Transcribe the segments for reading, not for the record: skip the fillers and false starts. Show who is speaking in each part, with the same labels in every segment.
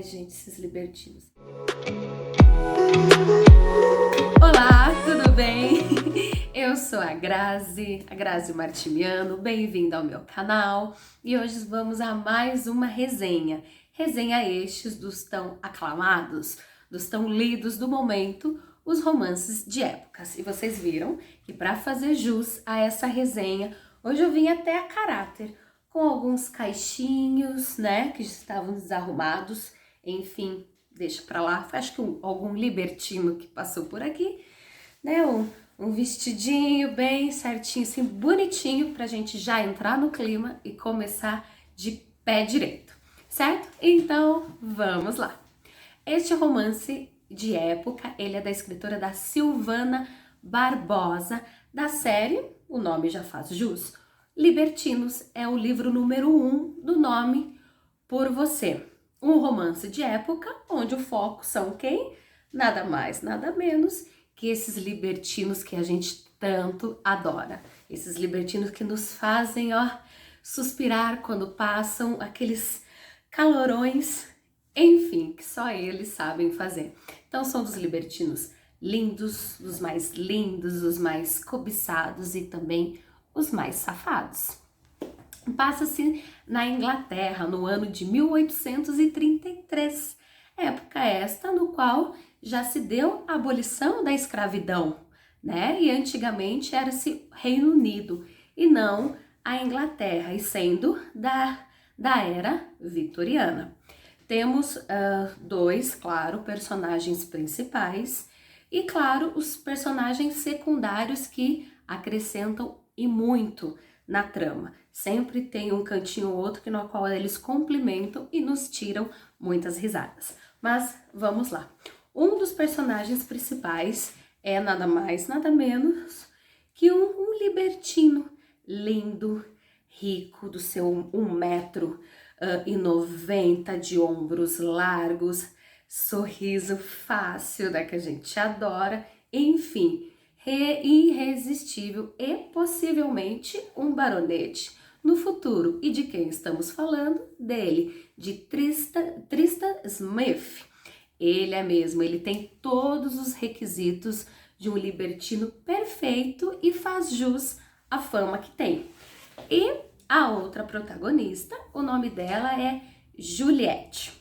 Speaker 1: Ai, gente, esses libertinos. Olá, tudo bem? Eu sou a Grazi Martimiano, bem-vinda ao meu canal e hoje vamos a mais uma resenha. Resenha estes dos tão aclamados, dos tão lidos do momento, os romances de épocas. E vocês viram que para fazer jus a essa resenha, hoje eu vim até a caráter, com alguns caixinhos, né, que estavam desarrumados, enfim, deixa pra lá, acho que algum libertino que passou por aqui, né, um vestidinho bem certinho, assim, bonitinho, pra gente já entrar no clima e começar de pé direito, certo? Então, vamos lá. Este romance de época, ele é da escritora da Silvana Barbosa, da série, o nome já faz jus, Libertinos, é o livro número 1 do Nome por Você. Um romance de época onde o foco são quem? Nada mais, nada menos que esses libertinos que a gente tanto adora. Esses libertinos que nos fazem, ó, suspirar quando passam aqueles calorões, enfim, que só eles sabem fazer. Então são dos libertinos lindos, dos mais cobiçados e também os mais safados. Passa-se na Inglaterra no ano de 1833, época esta no qual já se deu a abolição da escravidão, né? E antigamente era-se Reino Unido e não a Inglaterra, e sendo da era vitoriana. Temos dois, claro, personagens principais e, claro, os personagens secundários que acrescentam e muito na trama. Sempre tem um cantinho ou outro no qual eles complementam e nos tiram muitas risadas. Mas vamos lá. Um dos personagens principais é nada mais, nada menos que um libertino lindo, rico, do seu 1,90 m, de ombros largos, sorriso fácil, né, que a gente adora, enfim, irresistível e possivelmente um baronete no futuro. E de quem estamos falando? Dele, de Tristan Smith. Ele é mesmo, ele tem todos os requisitos de um libertino perfeito e faz jus à fama que tem. E a outra protagonista, o nome dela é Juliette.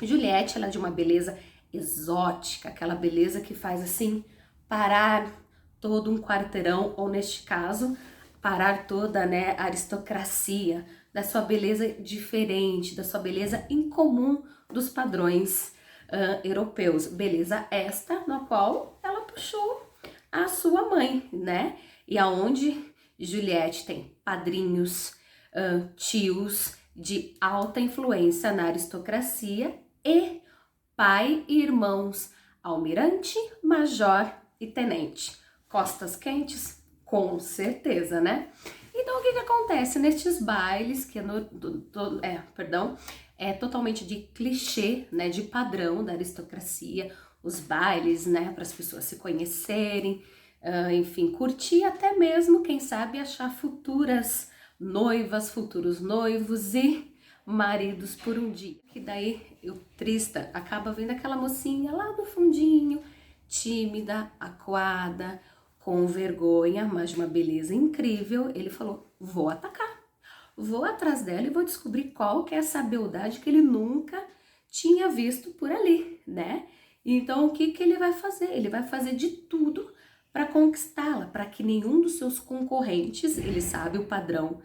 Speaker 1: Juliette, ela é de uma beleza exótica, aquela beleza que faz assim parar todo um quarteirão, ou neste caso, parar toda, né, a aristocracia, da sua beleza diferente, da sua beleza incomum dos padrões europeus. Beleza esta na qual ela puxou a sua mãe, né? E aonde Juliette tem padrinhos, tios de alta influência na aristocracia e pai e irmãos almirante, major e tenente. Costas quentes? Com certeza, né? Então, o que acontece nestes bailes, que é totalmente de clichê, né, de padrão da aristocracia, os bailes, né, para as pessoas se conhecerem, enfim, curtir até mesmo, quem sabe, achar futuras noivas, futuros noivos e maridos por um dia. Que daí o Tristan acaba vendo aquela mocinha lá do fundinho, tímida, acuada, com vergonha, mas de uma beleza incrível. Ele falou, vou atacar, vou atrás dela e vou descobrir qual que é essa beldade que ele nunca tinha visto por ali, né? Então, o que ele vai fazer? Ele vai fazer de tudo para conquistá-la, para que nenhum dos seus concorrentes, ele sabe o padrão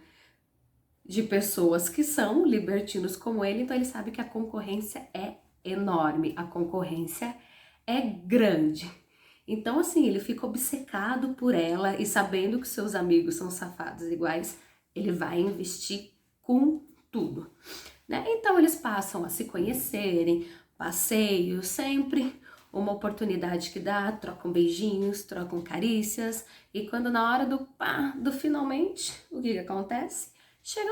Speaker 1: de pessoas que são libertinos como ele, então ele sabe que a concorrência é enorme, a concorrência é grande. Então, assim, ele fica obcecado por ela e sabendo que seus amigos são safados iguais, ele vai investir com tudo, né? Então, eles passam a se conhecerem, passeios, sempre uma oportunidade que dá, trocam beijinhos, trocam carícias, e quando na hora do finalmente, o que acontece? Chega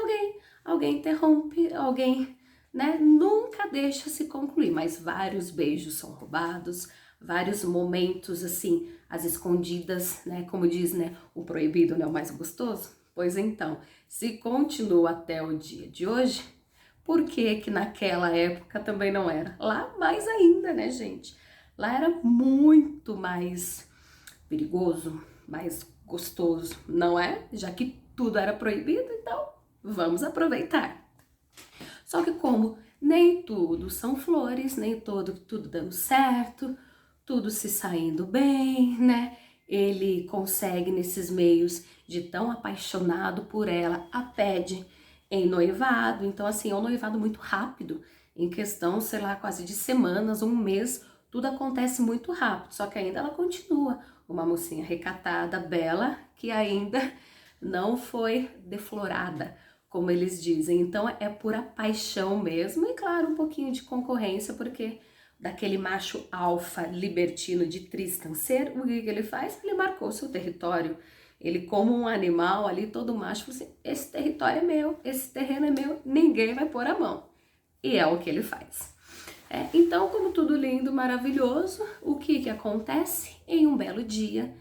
Speaker 1: alguém interrompe, alguém, né, nunca deixa se concluir, mas vários beijos são roubados, vários momentos, assim, as escondidas, né, como diz, né, o proibido não é o mais gostoso? Pois então, se continua até o dia de hoje, Por que que naquela época também não era? Lá mais ainda, né, gente? Lá era muito mais perigoso, mais gostoso, não é? Já que tudo era proibido, então vamos aproveitar. Só que como nem tudo são flores, nem tudo dando certo, tudo se saindo bem, né? Ele consegue nesses meios de tão apaixonado por ela, a pede em noivado. Então assim, é um noivado muito rápido, em questão, sei lá, quase de semanas, um mês, tudo acontece muito rápido. Só que ainda ela continua uma mocinha recatada, bela, que ainda não foi deflorada, como eles dizem. Então é pura paixão mesmo, e claro, um pouquinho de concorrência, porque daquele macho alfa libertino de Tristan ser, o que ele faz? Ele marcou seu território. Ele, como um animal ali, todo macho, falou assim, esse território é meu, esse terreno é meu, ninguém vai pôr a mão. E é o que ele faz. Então, como tudo lindo, maravilhoso, o que que acontece? Em um belo dia,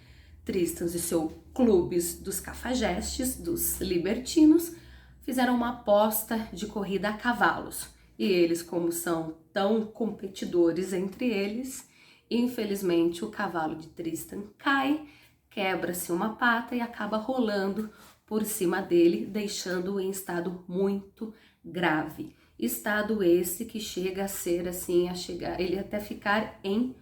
Speaker 1: Tristan e seu clubes dos cafajestes, dos libertinos, fizeram uma aposta de corrida a cavalos. E eles, como são tão competidores entre eles, infelizmente o cavalo de Tristan cai, quebra-se uma pata e acaba rolando por cima dele, deixando-o em estado muito grave. Estado esse que chega a ser assim, ele até ficar em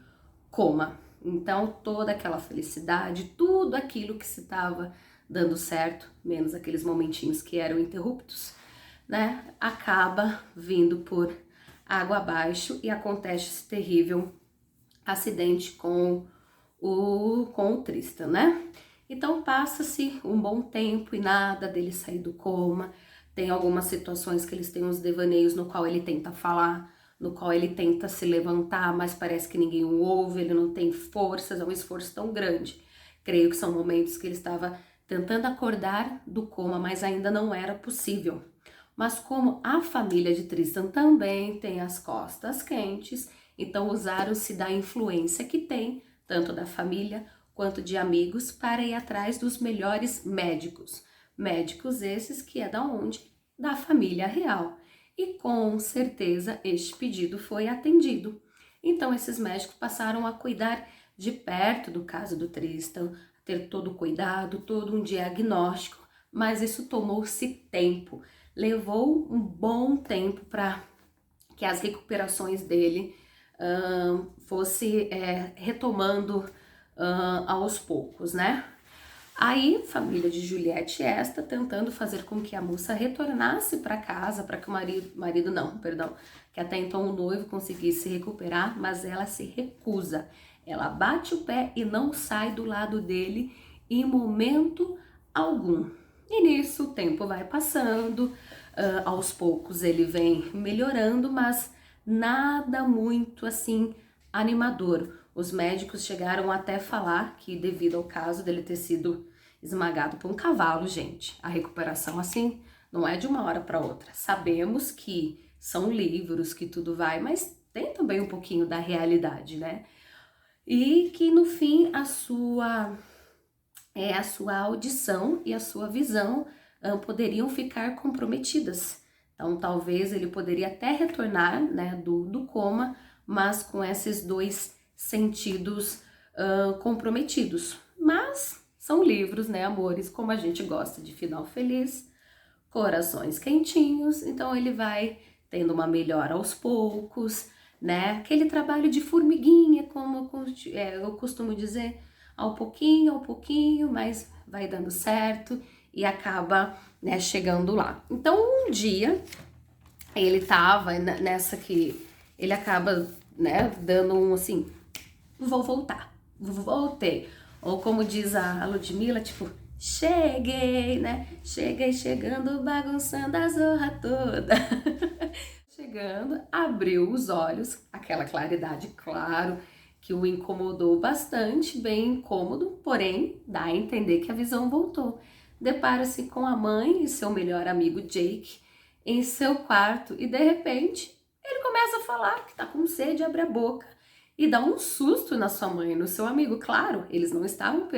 Speaker 1: coma. Então toda aquela felicidade, tudo aquilo que se estava dando certo, menos aqueles momentinhos que eram interruptos, né, acaba vindo por água abaixo e acontece esse terrível acidente com o Tristan, né? Então passa-se um bom tempo e nada dele sair do coma. Tem algumas situações que eles têm uns devaneios no qual ele tenta falar, no qual ele tenta se levantar, mas parece que ninguém o ouve, ele não tem forças, é um esforço tão grande. Creio que são momentos que ele estava tentando acordar do coma, mas ainda não era possível. Mas como a família de Tristan também tem as costas quentes, então usaram-se da influência que tem, tanto da família quanto de amigos, para ir atrás dos melhores médicos. Médicos esses que é da onde? Da família real. E com certeza este pedido foi atendido. Então esses médicos passaram a cuidar de perto do caso do Tristan, a ter todo o cuidado, todo um diagnóstico, mas isso tomou-se tempo. Levou um bom tempo para que as recuperações dele fosse retomando aos poucos, né? Aí, família de Juliette esta tentando fazer com que a moça retornasse para casa, para que o marido não, perdão, que até então o noivo conseguisse recuperar, mas ela se recusa. Ela bate o pé e não sai do lado dele em momento algum. E nisso o tempo vai passando, aos poucos ele vem melhorando, mas nada muito assim animador. Os médicos chegaram até falar que devido ao caso dele ter sido esmagado por um cavalo, gente, a recuperação assim não é de uma hora para outra. Sabemos que são livros, que tudo vai, mas tem também um pouquinho da realidade, né? E que no fim a sua audição e a sua visão poderiam ficar comprometidas. Então talvez ele poderia até retornar, né, do coma, mas com esses dois sentidos comprometidos. Mas são livros, né, amores, como a gente gosta de final feliz, corações quentinhos, então ele vai tendo uma melhora aos poucos, né, aquele trabalho de formiguinha, como eu costumo dizer, ao pouquinho, mas vai dando certo e acaba, né, chegando lá. Então um dia ele tava nessa que ele acaba, né, dando um assim, voltei. Ou como diz a Ludmilla, tipo, cheguei, né? Cheguei chegando, bagunçando a zorra toda. Chegando, abriu os olhos, aquela claridade, claro, que o incomodou bastante, bem incômodo, porém dá a entender que a visão voltou. Depara-se com a mãe e seu melhor amigo Jake em seu quarto e de repente ele começa a falar que tá com sede, abre a boca e dá um susto na sua mãe, no seu amigo. Claro, eles não estavam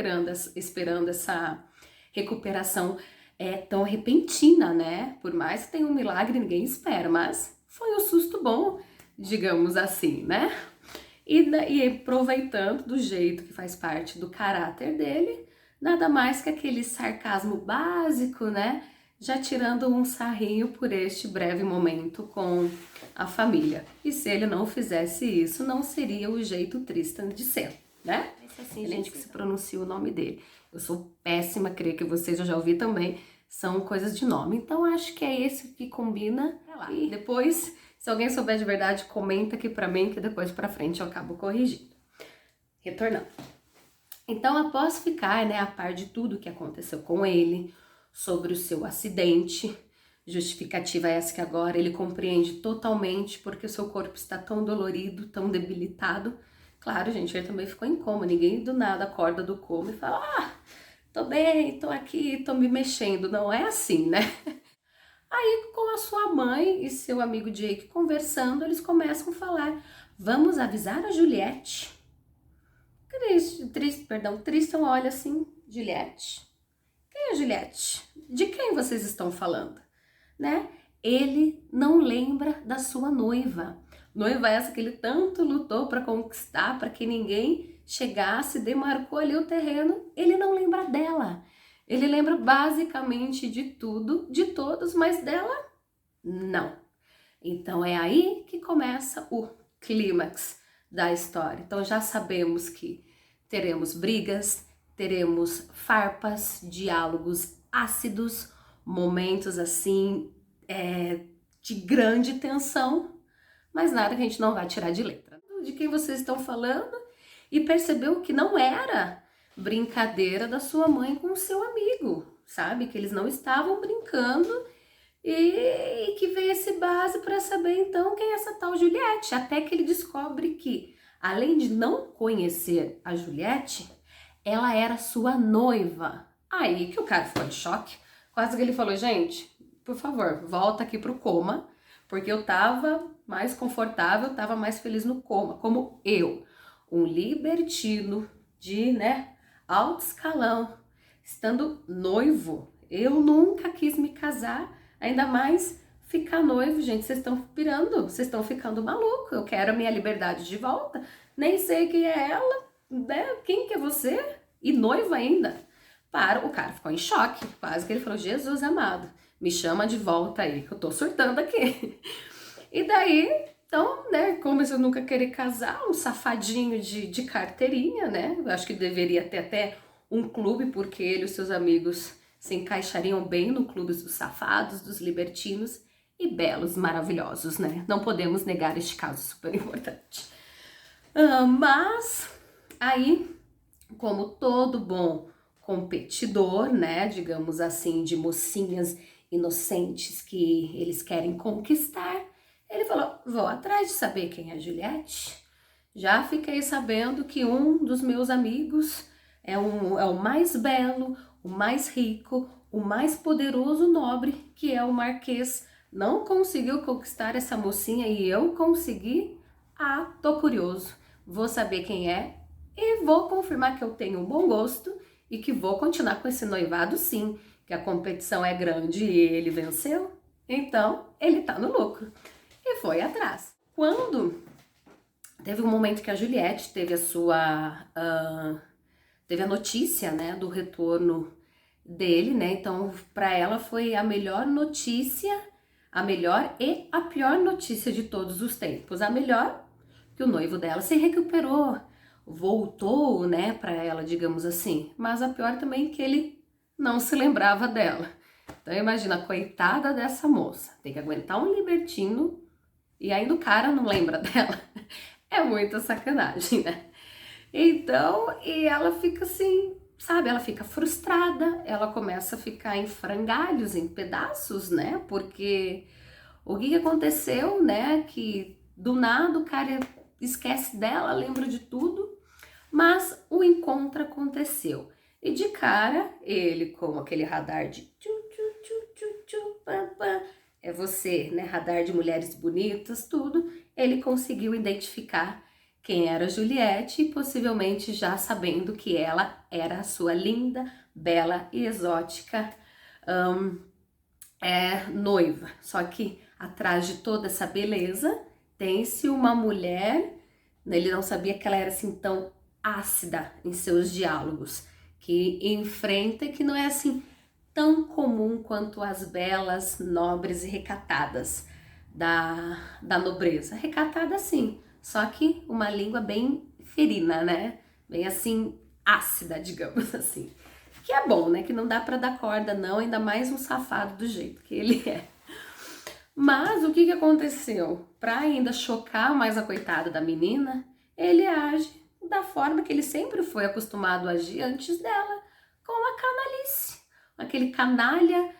Speaker 1: esperando essa recuperação é tão repentina, né? Por mais que tenha um milagre, ninguém espera, mas foi um susto bom, digamos assim, né? E aproveitando do jeito que faz parte do caráter dele, nada mais que aquele sarcasmo básico, né? Já tirando um sarrinho por este breve momento com a família. E se ele não fizesse isso, não seria o jeito Tristan de ser, né? Esse assim, gente, que se pronuncia o nome dele. Eu sou péssima, creio que vocês já ouvi também, são coisas de nome. Então acho que é esse que combina. E depois, se alguém souber de verdade, comenta aqui pra mim, que depois pra frente eu acabo corrigindo. Retornando. Então, após ficar, né, a par de tudo que aconteceu com ele, sobre o seu acidente, justificativa essa que agora ele compreende totalmente porque o seu corpo está tão dolorido, tão debilitado. Claro, gente, ele também ficou em coma, ninguém do nada acorda do coma e fala, tô bem, tô aqui, tô me mexendo. Não é assim, né? Aí, com a sua mãe e seu amigo Jake conversando, eles começam a falar, vamos avisar a Juliette. Tristan olha assim, Juliette? Quem é Juliette? De quem vocês estão falando? Né? Ele não lembra da sua noiva. Noiva essa que ele tanto lutou para conquistar, para que ninguém chegasse, demarcou ali o terreno. Ele não lembra dela. Ele lembra basicamente de tudo, de todos, mas dela, não. Então é aí que começa o clímax da história. Então já sabemos que teremos brigas, teremos farpas, diálogos ácidos, momentos assim de grande tensão, mas nada que a gente não vai tirar de letra. De quem vocês estão falando? E percebeu que não era brincadeira da sua mãe com o seu amigo, sabe? Que eles não estavam brincando e que veio esse base para saber então quem é essa tal Juliette, até que ele descobre que, além de não conhecer a Juliette, ela era sua noiva. Aí que o cara ficou de choque, quase que ele falou, gente, por favor, volta aqui pro coma, porque eu tava mais confortável, tava mais feliz no coma, como eu, um libertino de, né, alto escalão, estando noivo, eu nunca quis me casar, ainda mais ficar noivo, gente, vocês estão pirando, vocês estão ficando maluco, eu quero a minha liberdade de volta, nem sei quem é ela, né? Quem que é você? E noiva ainda? O cara ficou em choque, quase que ele falou, Jesus amado, me chama de volta aí, que eu tô surtando aqui. E daí, então, né, começou a nunca querer casar, um safadinho de carteirinha, né, eu acho que deveria ter até um clube, porque ele e os seus amigos se encaixariam bem no clube dos safados, dos libertinos e belos, maravilhosos, né? Não podemos negar este caso super importante. Mas aí, como todo bom competidor, né, digamos assim, de mocinhas inocentes que eles querem conquistar, ele falou, vou atrás de saber quem é a Juliette. Já fiquei sabendo que um dos meus amigos é o mais belo, o mais rico, o mais poderoso nobre, que é o Marquês. Não conseguiu conquistar essa mocinha e eu consegui? Tô curioso. Vou saber quem é e vou confirmar que eu tenho um bom gosto e que vou continuar com esse noivado sim, que a competição é grande e ele venceu. Então, ele tá no lucro. E foi atrás. Quando teve um momento que a Juliette teve a sua... teve a notícia, né, do retorno dele, né? Então, para ela foi a melhor notícia, a melhor e a pior notícia de todos os tempos. A melhor, que o noivo dela se recuperou, voltou, né, para ela, digamos assim. Mas a pior também que ele não se lembrava dela. Então, imagina, coitada dessa moça, tem que aguentar um libertino e ainda o cara não lembra dela. É muita sacanagem, né? Então, e ela fica assim, sabe? Ela fica frustrada, ela começa a ficar em frangalhos, em pedaços, né? Porque o que aconteceu, né? Que do nada o cara esquece dela, lembra de tudo, mas o encontro aconteceu. E de cara, ele com aquele radar de tchu, tchu, tchu, tchu, tchu, pam, pam, é você, né? Radar de mulheres bonitas, tudo, ele conseguiu identificar quem era Juliette e possivelmente já sabendo que ela era a sua linda, bela e exótica noiva. Só que atrás de toda essa beleza tem-se uma mulher, ele não sabia que ela era assim tão ácida em seus diálogos, que enfrenta e que não é assim tão comum quanto as belas, nobres e recatadas da nobreza. Recatada sim, só que uma língua bem ferina, né? Bem assim, ácida, digamos assim. Que é bom, né? Que não dá pra dar corda não, ainda mais um safado do jeito que ele é. Mas o que aconteceu? Pra ainda chocar mais a coitada da menina, ele age da forma que ele sempre foi acostumado a agir antes dela, com a canalice. Aquele canalha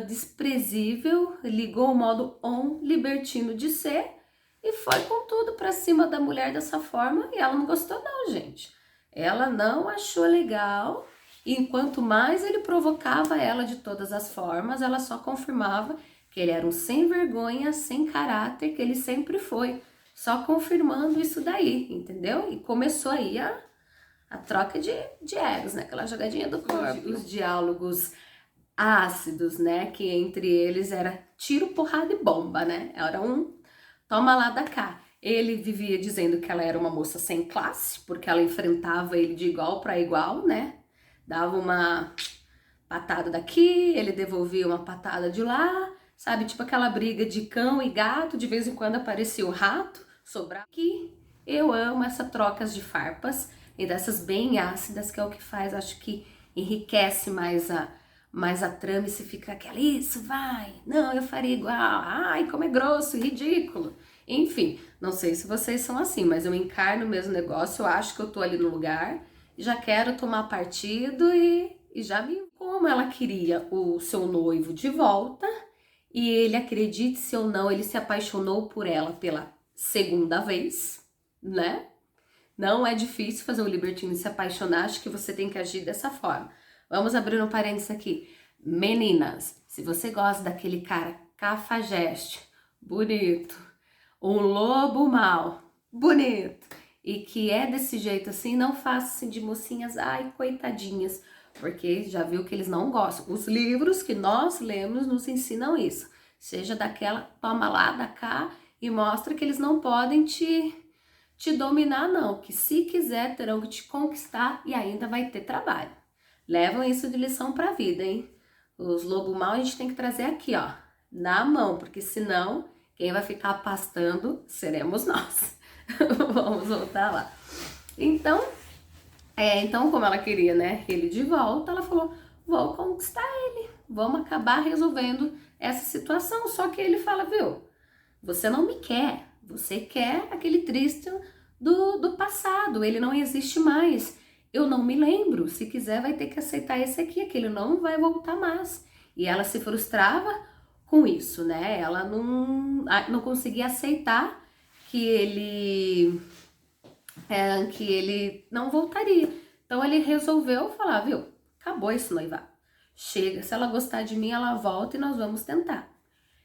Speaker 1: desprezível, ligou o modo on libertino de ser e foi com tudo pra cima da mulher dessa forma e ela não gostou não, gente. Ela não achou legal e quanto mais ele provocava ela de todas as formas, ela só confirmava que ele era um sem vergonha, sem caráter, que ele sempre foi. Só confirmando isso daí, entendeu? E começou aí a troca de egos, né? Aquela jogadinha do corpo, os diálogos ácidos, né? Que entre eles era tiro, porrada e bomba, né? Era um toma lá da cá. Ele vivia dizendo que ela era uma moça sem classe, porque ela enfrentava ele de igual para igual, né? Dava uma patada daqui, ele devolvia uma patada de lá, sabe? Tipo aquela briga de cão e gato, de vez em quando aparecia o rato, sobrava aqui. Eu amo essas trocas de farpas e dessas bem ácidas, que é o que faz, acho que enriquece mais a trama e se fica aquela, isso, vai, não, eu faria igual, ai, como é grosso, ridículo. Enfim, não sei se vocês são assim, mas eu encarno o mesmo negócio, eu acho que eu tô ali no lugar, já quero tomar partido e já vi como ela queria o seu noivo de volta e ele, acredite-se ou não, ele se apaixonou por ela pela segunda vez, né? Não é difícil fazer o libertino se apaixonar, acho que você tem que agir dessa forma. Vamos abrir um parênteses aqui. Meninas, se você gosta daquele cara cafajeste, bonito, um lobo mau, bonito, e que é desse jeito assim, não faça assim de mocinhas, ai, coitadinhas, porque já viu que eles não gostam. Os livros que nós lemos nos ensinam isso. Seja daquela, toma lá, da cá, e mostra que eles não podem te dominar não, que se quiser terão que te conquistar e ainda vai ter trabalho. Levam isso de lição pra vida, hein? Os lobo mal a gente tem que trazer aqui, ó, na mão, porque senão quem vai ficar pastando seremos nós. Vamos voltar lá. Então, como ela queria, né, ele de volta, ela falou, vou conquistar ele, vamos acabar resolvendo essa situação. Só que ele fala, viu, você não me quer, você quer aquele triste do passado, ele não existe mais. Eu não me lembro, se quiser vai ter que aceitar esse aqui, aquele não vai voltar mais. E ela se frustrava com isso, né? Ela não conseguia aceitar que ele não voltaria. Então ele resolveu falar, viu, acabou esse noivado. Chega, se ela gostar de mim, ela volta e nós vamos tentar.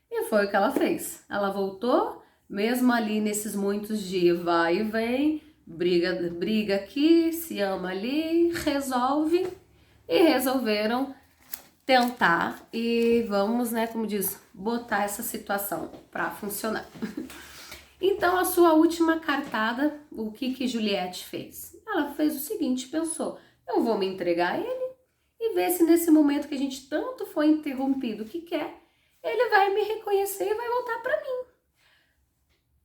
Speaker 1: E foi o que ela fez. Ela voltou, mesmo ali nesses muitos dias, vai e vem, briga aqui, se ama ali, resolve. E resolveram tentar e vamos, né, como diz, botar essa situação para funcionar. Então, a sua última cartada, o que Juliette fez? Ela fez o seguinte, pensou, eu vou me entregar a ele e ver se nesse momento que a gente tanto foi interrompido que quer, ele vai me reconhecer e vai voltar para mim.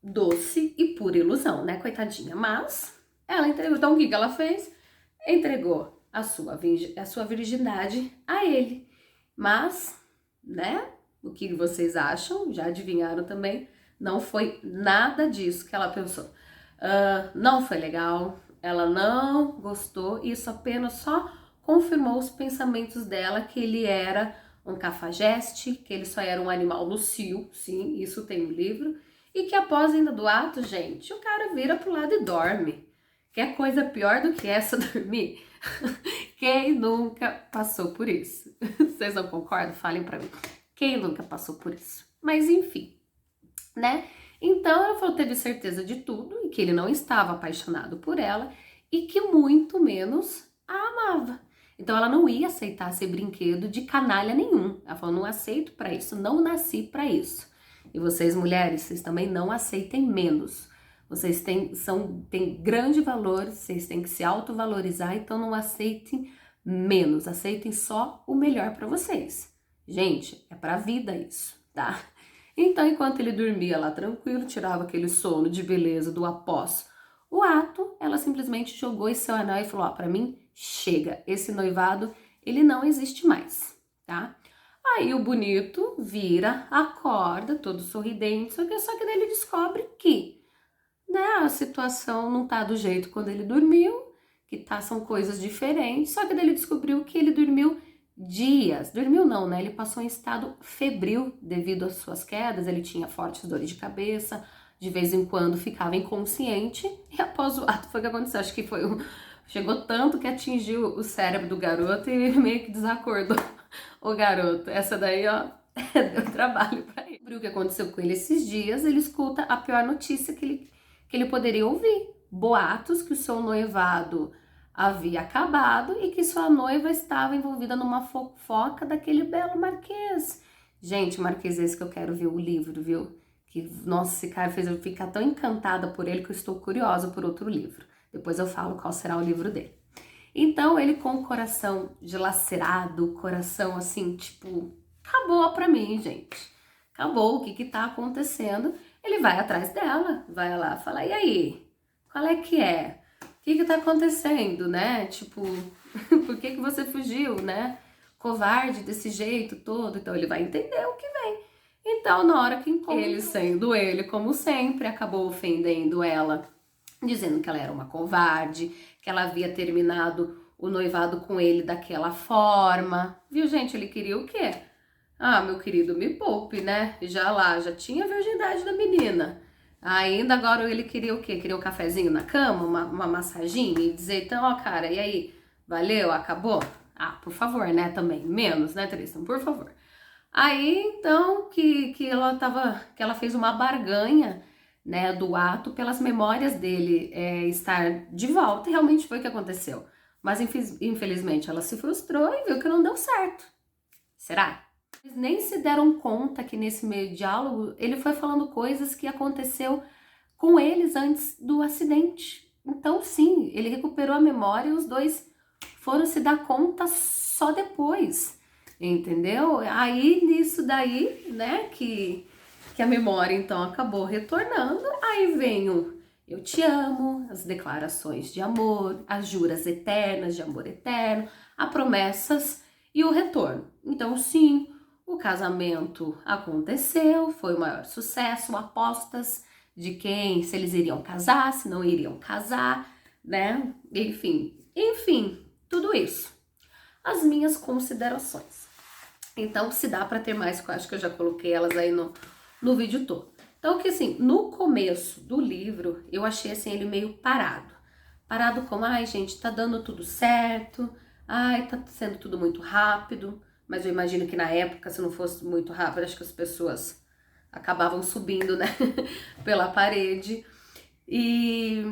Speaker 1: Doce e pura ilusão, né, coitadinha? Mas ela entregou. Então, o que ela fez? Entregou a sua virgindade a ele. Mas, né, o que vocês acham? Já adivinharam também? Não foi nada disso que ela pensou. Não foi legal, ela não gostou, isso apenas só confirmou os pensamentos dela que ele era um cafajeste, que ele só era um animal no cio, sim, isso tem no livro, e que após ainda do ato, gente, o cara vira pro lado e dorme. Quer coisa pior do que essa dormir? Quem nunca passou por isso? Vocês não concordam? Falem pra mim. Quem nunca passou por isso? Mas enfim, né? Então ela falou, teve certeza de tudo e que ele não estava apaixonado por ela e que muito menos a amava. Então ela não ia aceitar ser brinquedo de canalha nenhum. Ela falou, não aceito pra isso, não nasci pra isso. E vocês, mulheres, vocês também não aceitem menos. Vocês têm grande valor, vocês têm que se autovalorizar, então não aceitem menos, aceitem só o melhor pra vocês. Gente, é pra vida isso, tá? Então, enquanto ele dormia lá tranquilo, tirava aquele sono de beleza do após o ato, ela simplesmente jogou esse seu anel e falou, ó, pra mim, chega, esse noivado, ele não existe mais, tá? Aí o bonito vira, acorda, todo sorridente, só que daí ele descobre que, né, a situação não tá do jeito quando ele dormiu, que são coisas diferentes, só que daí ele descobriu que ele dormiu dias, dormiu não, né, ele passou em estado febril devido às suas quedas, ele tinha fortes dores de cabeça, de vez em quando ficava inconsciente, e após o ato foi o que aconteceu, acho que chegou tanto que atingiu o cérebro do garoto e meio que desacordou o garoto. Essa daí, ó, deu trabalho pra ele. O que aconteceu com ele esses dias, ele escuta a pior notícia que ele poderia ouvir. Boatos que o seu noivado havia acabado e que sua noiva estava envolvida numa fofoca daquele belo Marquês. Gente, Marquês, esse que eu quero ver o livro, viu? Que, nossa, esse cara fez eu ficar tão encantada por ele que eu estou curiosa por outro livro. Depois eu falo qual será o livro dele. Então, ele com o coração dilacerado, o coração assim, tipo, acabou pra mim, gente. Acabou, o que tá acontecendo? Ele vai atrás dela, vai lá falar, e aí? Qual é que é? O que tá acontecendo, né? Tipo, por que você fugiu, né? Covarde desse jeito todo. Então, ele vai entender o que vem. Então, na hora que encontra ele, sendo ele, como sempre, acabou ofendendo ela, dizendo que ela era uma covarde, que ela havia terminado o noivado com ele daquela forma. Viu, gente? Ele queria o quê? Ah, meu querido, me poupe, né? Já tinha a virgindade da menina. Ainda agora ele queria o quê? Queria um cafezinho na cama, uma massaginha e dizer, então, ó, cara, e aí? Valeu? Acabou? Ah, por favor, né? Também. Menos, né, Tristan? Por favor. Aí, então, que ela fez uma barganha, né, do ato pelas memórias dele estar de volta, e realmente foi o que aconteceu. Mas, infelizmente, ela se frustrou e viu que não deu certo. Será? Eles nem se deram conta que nesse meio diálogo, ele foi falando coisas que aconteceu com eles antes do acidente. Então, sim, ele recuperou a memória e os dois foram se dar conta só depois. Entendeu? Aí, nisso daí, né, que a memória, então, acabou retornando, aí vem o eu te amo, as declarações de amor, as juras eternas de amor eterno, as promessas e o retorno. Então, sim, o casamento aconteceu, foi o maior sucesso, apostas de quem, se eles iriam casar, se não iriam casar, né, enfim, tudo isso. As minhas considerações. Então, se dá para ter mais, eu acho que eu já coloquei elas aí no vídeo todo. Então, que assim, no começo do livro, eu achei assim, ele meio parado. Parado como, ai gente, tá dando tudo certo, ai, tá sendo tudo muito rápido. Mas eu imagino que na época, se não fosse muito rápido, acho que as pessoas acabavam subindo, né, pela parede. E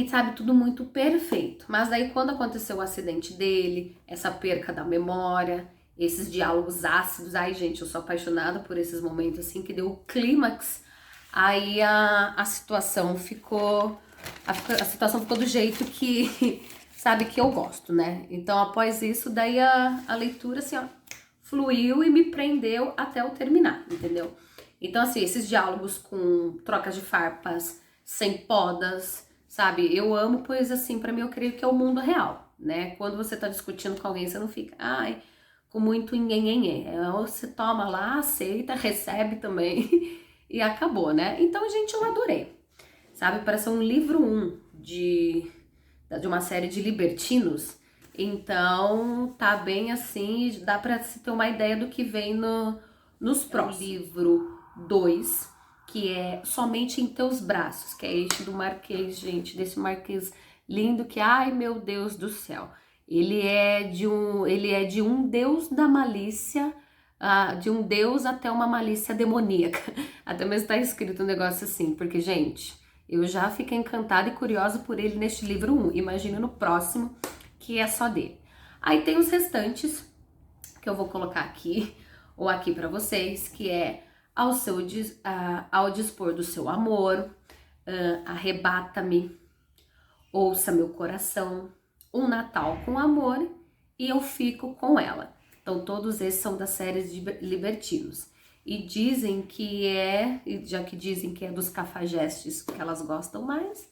Speaker 1: sabe, tudo muito perfeito. Mas daí quando aconteceu o acidente dele, essa perca da memória, esses diálogos ácidos, ai gente, eu sou apaixonada por esses momentos assim, que deu o clímax, aí a situação ficou, a situação ficou do jeito que, sabe, que eu gosto, né? Então após isso, daí a leitura assim, ó, fluiu e me prendeu até eu terminar, entendeu? Então assim, esses diálogos com trocas de farpas, sem podas, sabe? Eu amo, pois assim, pra mim eu creio que é o mundo real, né? Quando você tá discutindo com alguém, você não fica, ai, com muito nhenhenhê. Você toma lá, aceita, recebe também e acabou, né? Então, gente, eu adorei. Sabe, parece um livro 1 de uma série de libertinos. Então, tá bem assim, dá pra se ter uma ideia do que vem nos próximos. Livro 2, que é Somente em Teus Braços, que é este do Marquês, gente, desse Marquês lindo que, ai meu Deus do céu, ele é de um deus da malícia, de um deus até uma malícia demoníaca, até mesmo tá escrito um negócio assim, porque, gente, eu já fiquei encantada e curiosa por ele neste livro 1, imagina no próximo, que é só dele. Aí tem os restantes que eu vou colocar aqui ou aqui para vocês, que é ao dispor do seu amor, arrebata-me, ouça meu coração, um Natal com amor e eu fico com ela. Então todos esses são das séries de Libertinos. E dizem que já que dizem que é dos cafajestes que elas gostam mais,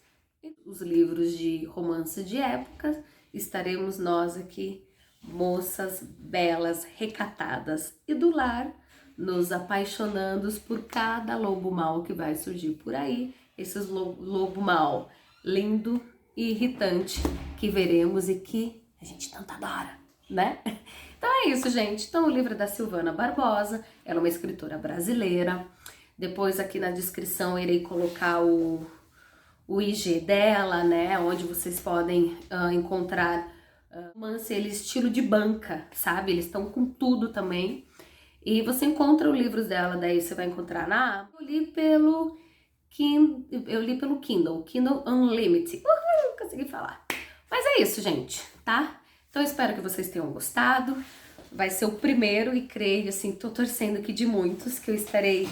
Speaker 1: os livros de romance de época, estaremos nós aqui, moças belas, recatadas e do lar, nos apaixonando por cada lobo mau que vai surgir por aí, esses lobo mau lindo e irritante que veremos e que a gente tanto adora, né? Então é isso, gente. Então o livro é da Silvana Barbosa, ela é uma escritora brasileira. Depois aqui na descrição eu irei colocar o IG dela, né? Onde vocês podem encontrar romance, ele estilo de banca, sabe? Eles estão com tudo também. E você encontra os livros dela, daí você vai encontrar na Amazon. Eu li pelo Kindle Unlimited. Uhul, consegui falar. Mas é isso, gente, tá? Então eu espero que vocês tenham gostado. Vai ser o primeiro e creio, assim, tô torcendo aqui de muitos que eu estarei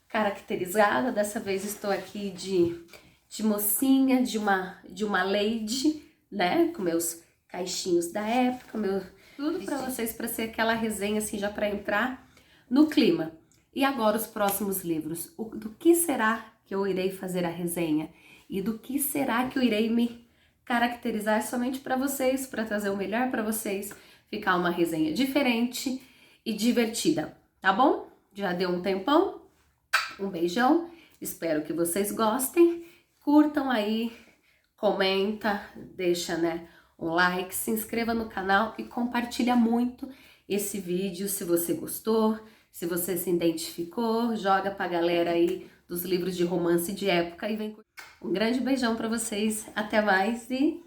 Speaker 1: caracterizada. Dessa vez estou aqui de mocinha, de uma lady, né? Com meus caixinhos da época, tudo pra vocês, pra ser aquela resenha, assim, já pra entrar no clima. E agora os próximos livros. Do que será que eu irei fazer a resenha? E do que será que eu irei me caracterizar somente para vocês, para trazer o melhor para vocês, ficar uma resenha diferente e divertida, tá bom? Já deu um tempão? Um beijão, espero que vocês gostem, curtam aí, comenta, deixa, né, um like, se inscreva no canal e compartilha muito esse vídeo se você gostou, se você se identificou, joga pra galera aí dos livros de romance de época e vem curtir. Um grande beijão pra vocês, até mais e...